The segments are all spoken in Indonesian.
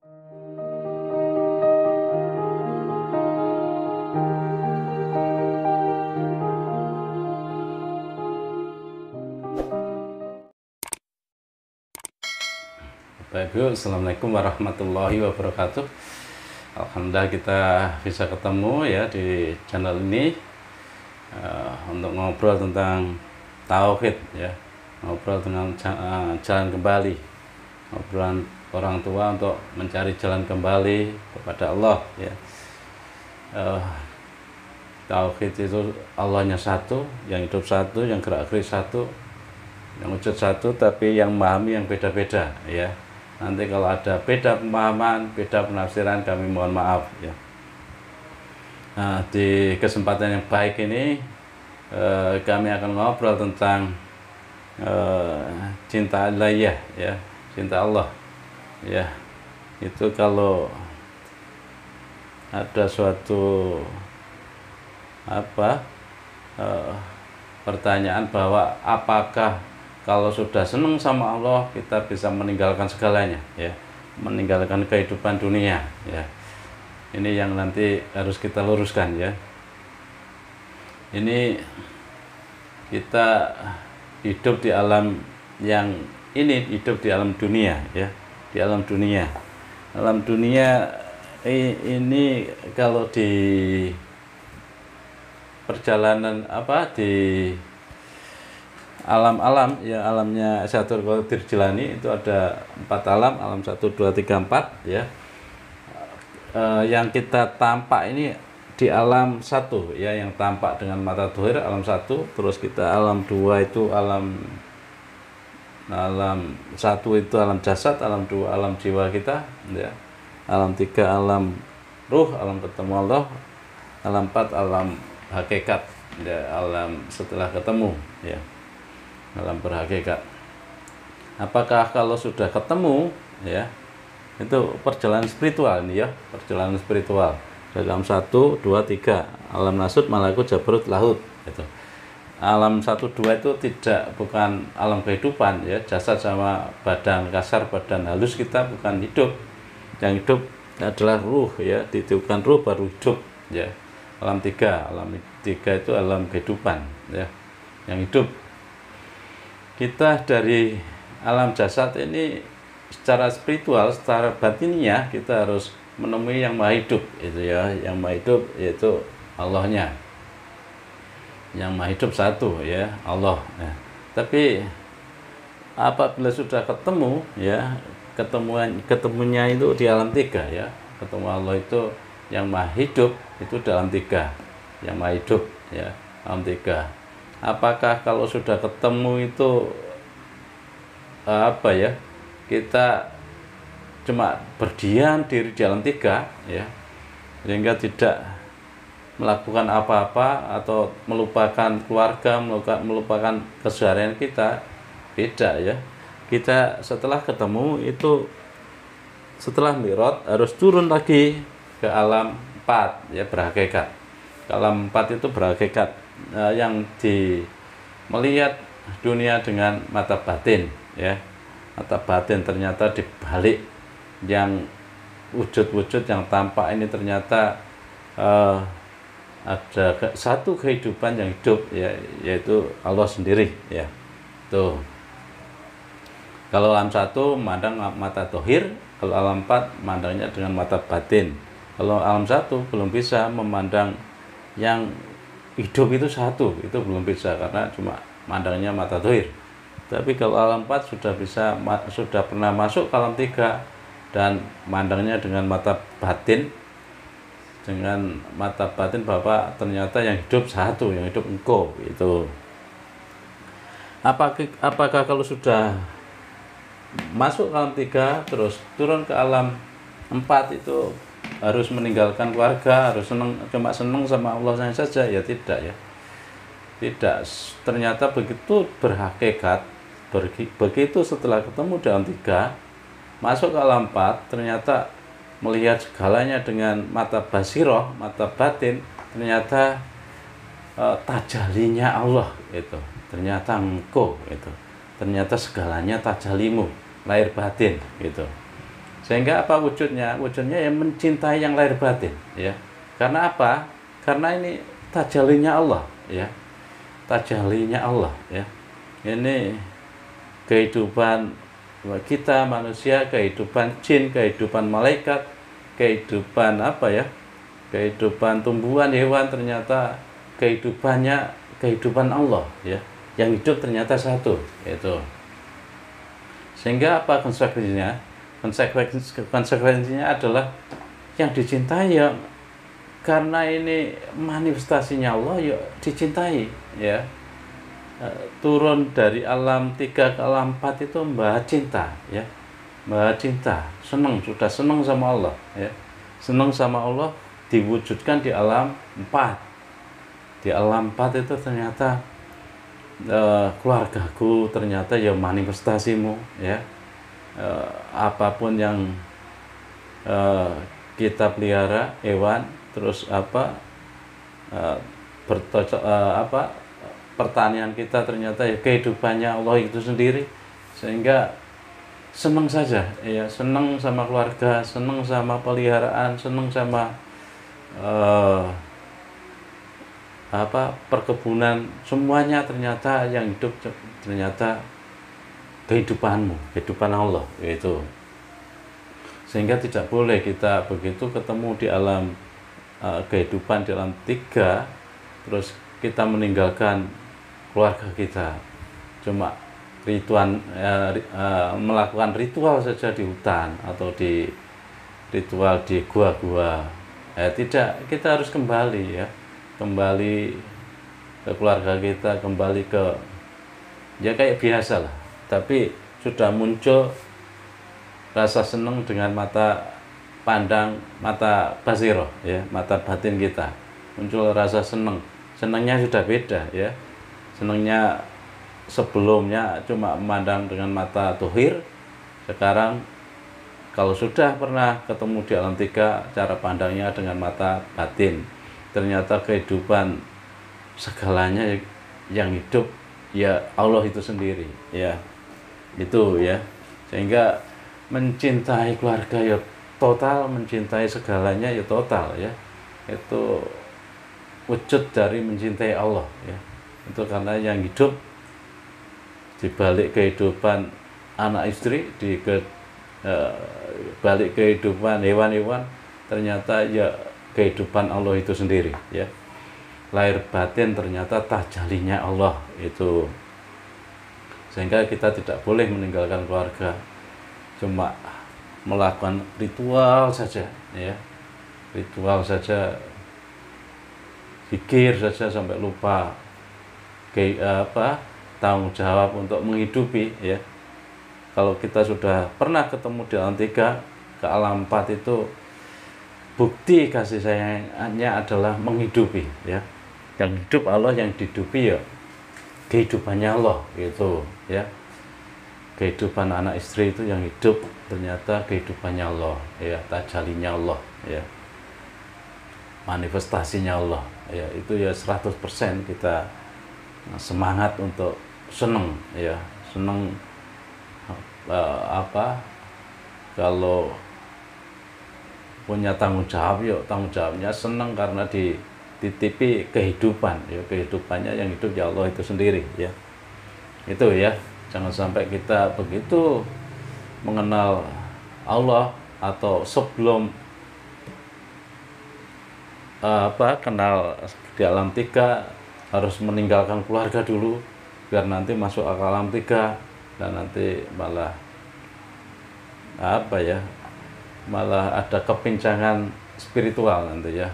Bapak Ibu, Assalamualaikum warahmatullahi wabarakatuh. Alhamdulillah kita bisa ketemu ya di channel ini untuk ngobrol tentang tauhid ya, ngobrol tentang jalan kembali, ngobrolan orang tua untuk mencari jalan kembali kepada Allah ya. Tauhid itu Allahnya satu, yang hidup satu, yang gerak-gerik satu, yang wujud satu, tapi yang memahami yang beda-beda ya. Nanti kalau ada beda pemahaman, beda penafsiran, kami mohon maaf ya. Nah, di kesempatan yang baik ini kami akan ngobrol tentang cinta ilahiyah ya, cinta Allah ya. Itu kalau ada suatu pertanyaan bahwa apakah kalau sudah senang sama Allah kita bisa meninggalkan segalanya ya, meninggalkan kehidupan dunia ya. Ini yang nanti harus kita luruskan ya. Ini kita hidup di alam yang ini, hidup di alam dunia ya, di alam dunia. Alam dunia ini kalau di perjalanan di alam-alam ya, alamnya Syatul Qadir Jilani itu ada 4 alam, alam 1, 2, 3, 4 ya. Yang kita tampak ini di alam 1 ya, yang tampak dengan mata dohir alam 1, terus kita alam 2 itu alam 1 itu alam jasad, alam 2 alam jiwa kita ya, alam 3 alam ruh, alam ketemu Allah, alam 4 alam hakikat ya, alam setelah ketemu ya, alam berhakikat. Apakah kalau sudah ketemu ya, itu perjalanan spiritual ini ya, perjalanan spiritual dalam 1, 2, 3 alam nasut, malakut, jabarut, lahut itu. Alam 1, 2 itu bukan alam kehidupan ya, jasad sama badan kasar, badan halus kita bukan hidup. Yang hidup adalah ruh ya, ditiupkan ruh baru hidup ya. Alam 3 itu alam kehidupan ya, yang hidup. Kita dari alam jasad ini secara spiritual, secara batinnya kita harus menemui yang maha hidup itu ya, yang maha hidup yaitu Allahnya. Yang maha hidup satu ya, Allah ya. Tapi apabila sudah ketemu ya, ketemunya itu di alam 3 ya, ketemu Allah itu yang maha hidup itu dalam 3, yang maha hidup ya, alam 3. Apakah kalau sudah ketemu itu kita cuma berdiam diri di alam 3 ya, sehingga tidak melakukan apa-apa atau melupakan keluarga, melupakan keseharian kita? Beda ya. Kita setelah ketemu itu, setelah mi'raj harus turun lagi ke alam 4 ya, berhakikat. Alam 4 itu berhakikat, yang melihat dunia dengan mata batin ya. Mata batin ternyata dibalik yang wujud-wujud yang tampak ini ternyata ada satu kehidupan yang hidup ya, yaitu Allah sendiri ya. Tuh. Kalau alam 1 memandang mata dohir, kalau alam 4 memandangnya dengan mata batin. Kalau alam 1 belum bisa memandang yang hidup itu satu, itu belum bisa karena cuma mandangnya mata dohir. Tapi kalau alam 4 sudah pernah masuk ke alam 3 dan mandangnya dengan mata batin, dengan mata batin bahwa ternyata yang hidup satu, yang hidup engkau itu. Apakah kalau sudah masuk ke alam 3 terus turun ke alam 4 itu harus meninggalkan keluarga, harus cuma senang sama Allah saja? Ya tidak ya, tidak. Ternyata begitu berhakikat, begitu setelah ketemu dalam 3 masuk ke alam 4 ternyata melihat segalanya dengan mata basiroh, mata batin, ternyata tajalinya Allah itu, ternyata engkau itu, ternyata segalanya tajalimu, lahir batin gitu. Sehingga apa wujudnya? Wujudnya yang mencintai yang lahir batin, ya. Karena apa? Karena ini tajallinya Allah, ya. Tajallinya Allah, ya. Ini kehidupan kita manusia, kehidupan jin, kehidupan malaikat, kehidupan apa ya? Kehidupan tumbuhan, hewan, ternyata kehidupannya kehidupan Allah, ya. Yang hidup ternyata satu, itu. Sehingga apa konsekuensinya? Konsekuensinya adalah yang dicintai ya karena ini manifestasinya Allah ya dicintai, ya. Turun dari alam 3 ke alam 4 itu mbah cinta, ya. Mbah cinta, sudah senang sama Allah, ya. Senang sama Allah diwujudkan di alam 4. Di alam 4 itu ternyata keluargaku, ternyata ya manifestasimu, ya. Apapun yang kita pelihara, hewan, terus apa pertanian kita ternyata ya kehidupannya Allah itu sendiri. Sehingga senang saja, ya, senang sama keluarga, senang sama peliharaan, senang sama perkebunan, semuanya ternyata yang hidup ternyata kehidupanmu, kehidupan Allah itu. Sehingga tidak boleh kita begitu ketemu di alam kehidupan di alam 3 terus kita meninggalkan keluarga kita, cuma melakukan ritual saja di hutan atau di ritual di gua-gua. Tidak, kita harus kembali, ya, kembali ke keluarga kita, kembali ke ya kayak biasa lah, tapi sudah muncul rasa senang dengan mata pandang, mata basiroh, ya, mata batin kita, muncul rasa senang. Senangnya sudah beda, ya. Senangnya sebelumnya cuma memandang dengan mata tuhir, sekarang kalau sudah pernah ketemu di alam 3, cara pandangnya dengan mata batin. Ternyata kehidupan segalanya yang hidup ya Allah itu sendiri, ya. Itu, ya. Sehingga mencintai keluarga ya total, mencintai segalanya ya total, ya. Itu wujud dari mencintai Allah, ya. Itu karena yang hidup di balik kehidupan anak istri, balik kehidupan hewan-hewan, ternyata ya kehidupan Allah itu sendiri, ya. Lahir batin ternyata tajallinya Allah itu. Sehingga kita tidak boleh meninggalkan keluarga cuma melakukan ritual saja, ya. Ritual saja, pikir saja sampai lupa tanggung jawab untuk menghidupi, ya. Kalau kita sudah pernah ketemu di alam 3 ke alam 4 itu bukti kasih sayangnya adalah menghidupi, ya. Yang hidup Allah, yang dihidupi ya kehidupannya Allah gitu, ya. Kehidupan anak istri itu yang hidup ternyata kehidupannya Allah, ya, tajallinya Allah, ya. Manifestasinya Allah, ya. Itu ya 100% kita semangat untuk senang, ya. Senang kalau punya tanggung jawab, yuk tanggung jawabnya senang karena dititipi kehidupan, ya. Kehidupannya yang hidup ya Allah itu sendiri, ya. Itu, ya. Jangan sampai kita begitu mengenal Allah atau sebelum kenal di alam 3 harus meninggalkan keluarga dulu biar nanti masuk ke alam 3 dan nanti malah malah ada kepincangan spiritual nanti, ya.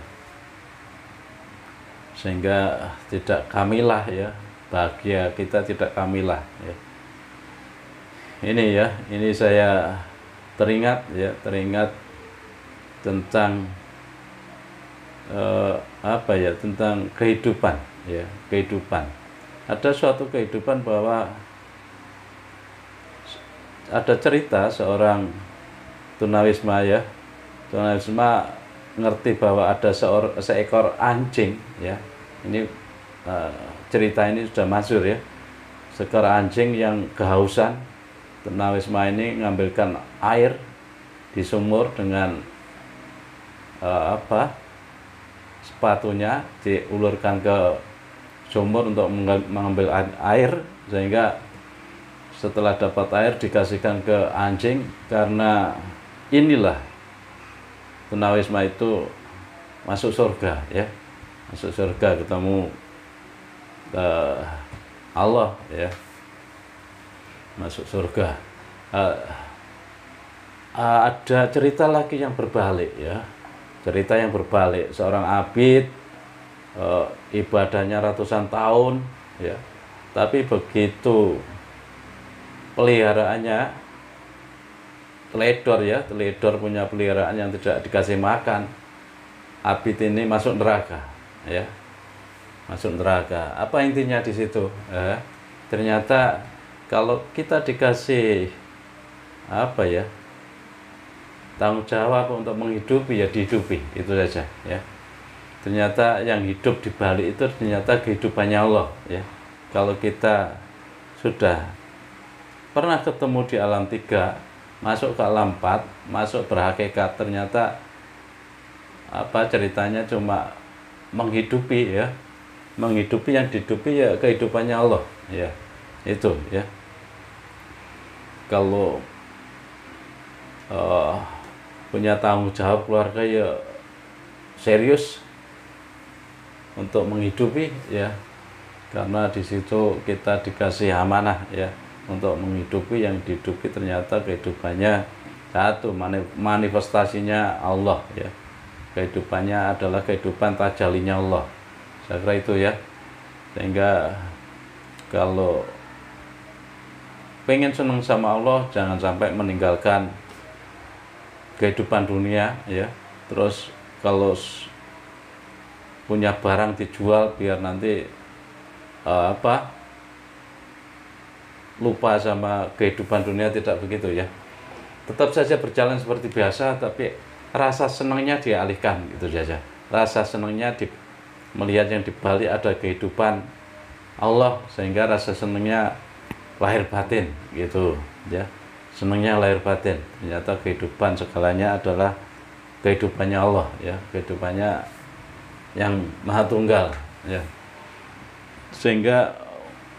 Sehingga tidak kamilah, ya. Bahagia kita tidak kamilah, ya. Ini, ya, ini saya teringat tentang tentang kehidupan, ya, kehidupan. Ada suatu kehidupan bahwa ada cerita seorang tunawisma, ya. Tunawisma ngerti bahwa ada seekor anjing, ya. Ini cerita ini sudah masyhur, ya. Seekor anjing yang kehausan. Tunawisma ini mengambilkan air di sumur dengan sepatunya diulurkan ke sumur untuk mengambil air, sehingga setelah dapat air dikasihkan ke anjing, karena inilah tunawisma itu masuk surga ya, masuk surga ketemu Allah ya, masuk surga. Ada cerita lagi yang berbalik ya, cerita yang berbalik, seorang abid ibadahnya ratusan tahun ya, tapi begitu peliharaannya teledor ya, teledor punya peliharaan yang tidak dikasih makan, abid ini masuk neraka ya, masuk neraka. Apa intinya di situ? Ternyata kalau kita dikasih tanggung jawab untuk menghidupi, ya dihidupi, itu saja ya. Ternyata yang hidup di balik itu ternyata kehidupannya Allah ya. Kalau kita sudah pernah ketemu di alam 3, masuk ke alam 4, masuk berhakikat, ternyata ceritanya cuma menghidupi ya, menghidupi, yang dihidupi ya kehidupannya Allah ya, itu ya. Kalau punya tanggung jawab keluarga ya serius untuk menghidupi ya, karena di situ kita dikasih amanah ya untuk menghidupi, yang dihidupi ternyata kehidupannya satu, manifestasinya Allah ya, kehidupannya adalah kehidupan tajalinya Allah. Saya kira itu ya. Sehingga kalau pengen senang sama Allah, jangan sampai meninggalkan kehidupan dunia ya. Terus kalau punya barang dijual biar nanti lupa sama kehidupan dunia, tidak begitu ya. Tetap saja berjalan seperti biasa, tapi rasa senangnya dialihkan, gitu saja. Rasa senangnya melihat yang dibalik ada kehidupan Allah, sehingga rasa senangnya lahir batin, gitu ya. Senangnya lahir batin, ternyata kehidupan segalanya adalah kehidupannya Allah ya, kehidupannya yang maha tunggal ya. Sehingga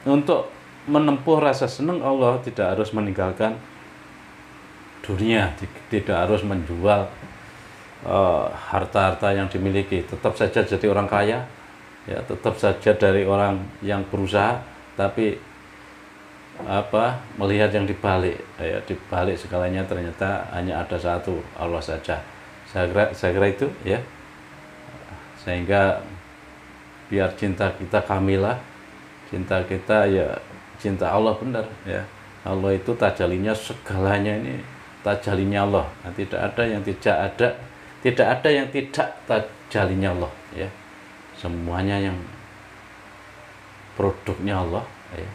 untuk menempuh rasa senang Allah tidak harus meninggalkan dunia, tidak harus menjual harta-harta yang dimiliki. Tetap saja jadi orang kaya ya, tetap saja dari orang yang berusaha, tapi melihat yang dibalik ya, dibalik segalanya ternyata hanya ada satu, Allah saja. Saya kira itu ya. Sehingga biar cinta kita kamilah, cinta kita ya cinta Allah benar ya. Allah itu tajalinya segalanya, ini tajalinya Allah. Nah, tidak ada yang tidak tajalinya Allah ya. Semuanya yang produknya Allah ya.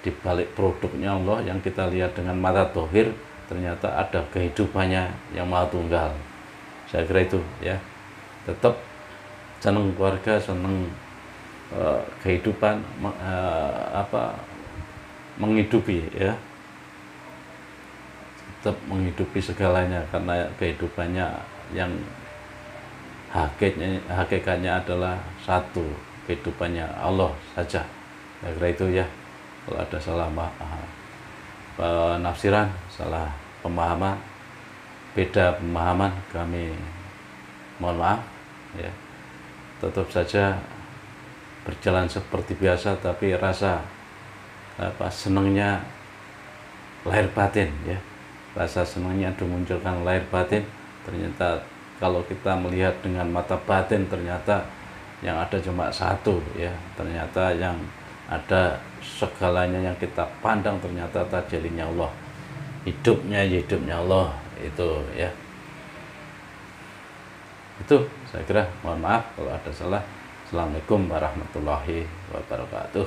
Di balik produknya Allah yang kita lihat dengan mata dohir, ternyata ada kehidupannya yang maha tunggal. Saya kira itu ya. Tetap senang keluarga, senang kehidupan, menghidupi ya, tetap menghidupi segalanya, karena kehidupannya yang hakikatnya adalah satu, kehidupannya Allah saja. Saya kira itu ya. Kalau ada salah penafsiran, salah pemahaman, beda pemahaman, kami mohon maaf ya. Tetap saja berjalan seperti biasa, tapi rasa senangnya lahir batin ya, rasa senangnya dimunculkan lahir batin. Ternyata kalau kita melihat dengan mata batin, ternyata yang ada cuma satu ya, ternyata yang ada segalanya yang kita pandang ternyata tajalinya Allah, hidupnya Allah, itu ya. Itu saya kira, mohon maaf kalau ada salah. Assalamualaikum warahmatullahi wabarakatuh.